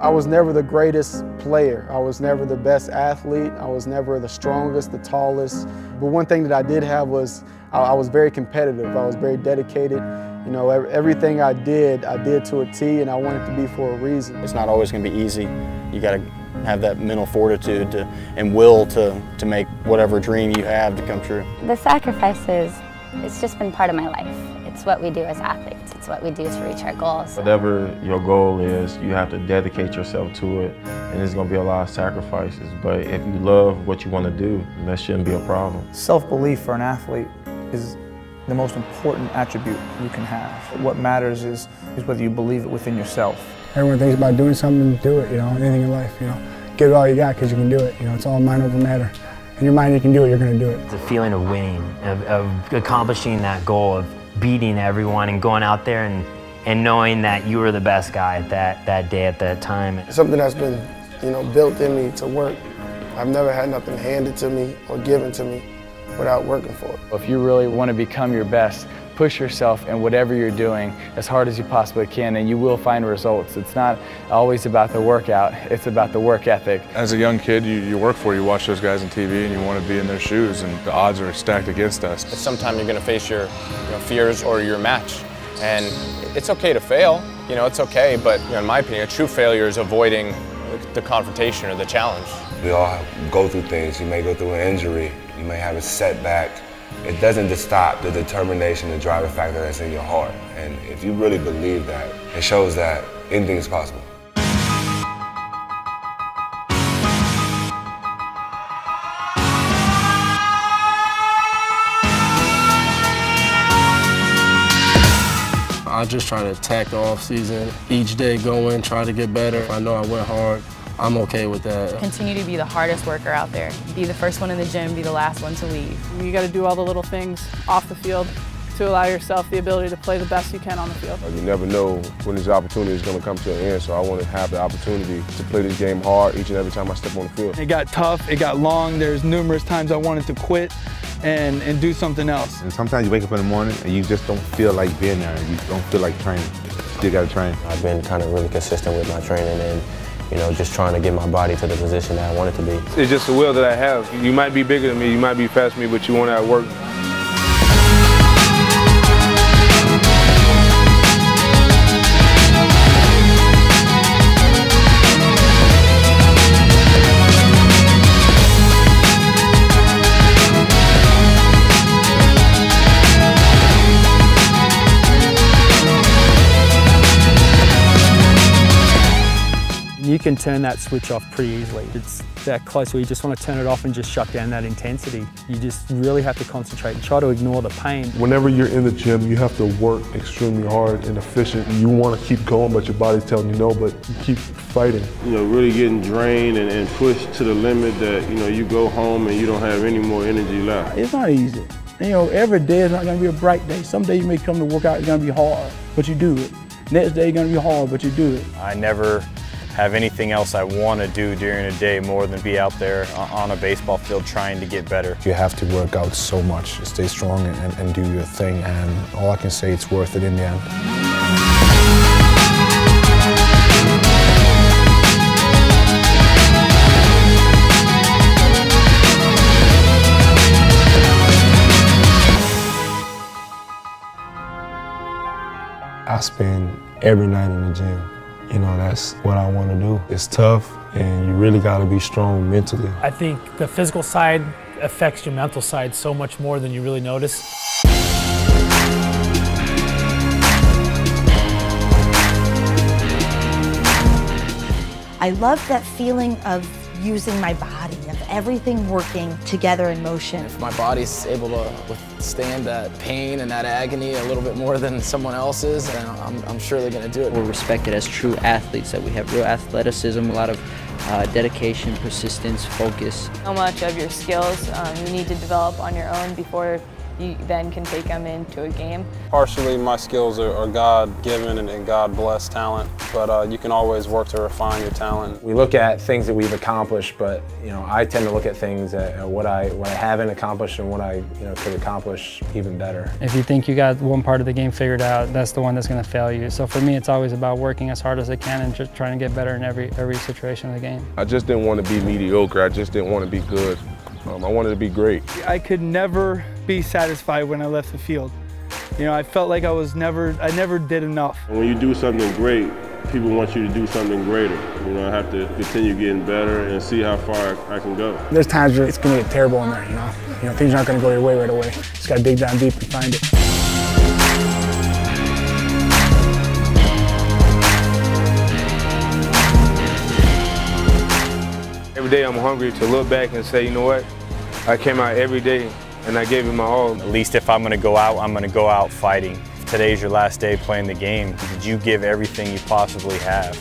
I was never the greatest player. I was never the best athlete. I was never the strongest, the tallest. But one thing that I did have was I was very competitive. I was very dedicated. You know, everything I did to a T, and I wanted to be for a reason. It's not always going to be easy. You got to have that mental fortitude and will to make whatever dream you have to come true. The sacrifices, it's just been part of my life. It's what we do as athletes. It's what we do to reach our goals. Whatever your goal is, you have to dedicate yourself to it, and there's going to be a lot of sacrifices. But if you love what you want to do, that shouldn't be a problem. Self-belief for an athlete is the most important attribute you can have. What matters is whether you believe it within yourself. Everyone thinks about doing something, do it, you know, anything in life, you know. Give it all you got because you can do it, you know, it's all mind over matter. In your mind you can do it, you're going to do it. The feeling of winning, of accomplishing that goal, of beating everyone and going out there and knowing that you were the best guy that day at that time. It's something that's been, you know, built in me to work. I've never had nothing handed to me or given to me without working for it. If you really want to become your best, push yourself in whatever you're doing as hard as you possibly can, and you will find results. It's not always about the workout, it's about the work ethic. As a young kid, you work for it. You watch those guys on TV and you want to be in their shoes, and the odds are stacked against us. Sometimes you're going to face your fears or your match, and it's okay to fail. You know, it's okay, but in my opinion, a true failure is avoiding the confrontation or the challenge. We all go through things. You may go through an injury, you may have a setback. It doesn't just stop the determination, the driving factor that's in your heart. And if you really believe that, it shows that anything is possible. I just try to attack the off season. Each day go in, try to get better. I know I went hard. I'm okay with that. Continue to be the hardest worker out there. Be the first one in the gym, be the last one to leave. You got to do all the little things off the field to allow yourself the ability to play the best you can on the field. You never know when this opportunity is going to come to an end, so I want to have the opportunity to play this game hard each and every time I step on the field. It got tough, it got long. There's numerous times I wanted to quit and do something else. And sometimes you wake up in the morning and you just don't feel like being there. You don't feel like training. You still got to train. I've been kind of really consistent with my training and just trying to get my body to the position that I want it to be. It's just the will that I have. You might be bigger than me, you might be faster than me, but you want to work. You can turn that switch off pretty easily. It's that close where you just want to turn it off and just shut down that intensity. You just really have to concentrate and try to ignore the pain. Whenever you're in the gym, you have to work extremely hard and efficient. You want to keep going, but your body's telling you no, but you keep fighting. You know, really getting drained and pushed to the limit that, you go home and you don't have any more energy left. It's not easy. Every day is not going to be a bright day. Some days you may come to work out, it's going to be hard, but you do it. Next day it's going to be hard, but you do it. I never have anything else I want to do during a day more than be out there on a baseball field trying to get better. You have to work out so much, stay strong and do your thing, and all I can say, it's worth it in the end. I spend every night in the gym. That's what I want to do. It's tough, and you really got to be strong mentally. I think the physical side affects your mental side so much more than you really notice. I love that feeling of using my body, of everything working together in motion. If my body's able to withstand that pain and that agony a little bit more than someone else's, then I'm sure they're going to do it. We're respected as true athletes, that we have real athleticism, a lot of dedication, persistence, focus. How much of your skills you need to develop on your own before you then can take them into a game. Partially, my skills are God-given and God-blessed talent, but you can always work to refine your talent. We look at things that we've accomplished, but I tend to look at things at what I haven't accomplished and what I could accomplish even better. If you think you got one part of the game figured out, that's the one that's going to fail you. So for me, it's always about working as hard as I can and just trying to get better in every situation of the game. I just didn't want to be mediocre. I just didn't want to be good. I wanted to be great. I could never be satisfied when I left the field. I felt like I never did enough. When you do something great, people want you to do something greater. I have to continue getting better and see how far I can go. There's times where it's going to get terrible in there, things aren't going to go your way right away. Just got to dig down deep and find it. Every day I'm hungry to look back and say, you know what, I came out every day and I gave it my all. At least if I'm going to go out, I'm going to go out fighting. If today's your last day playing the game, did you give everything you possibly have?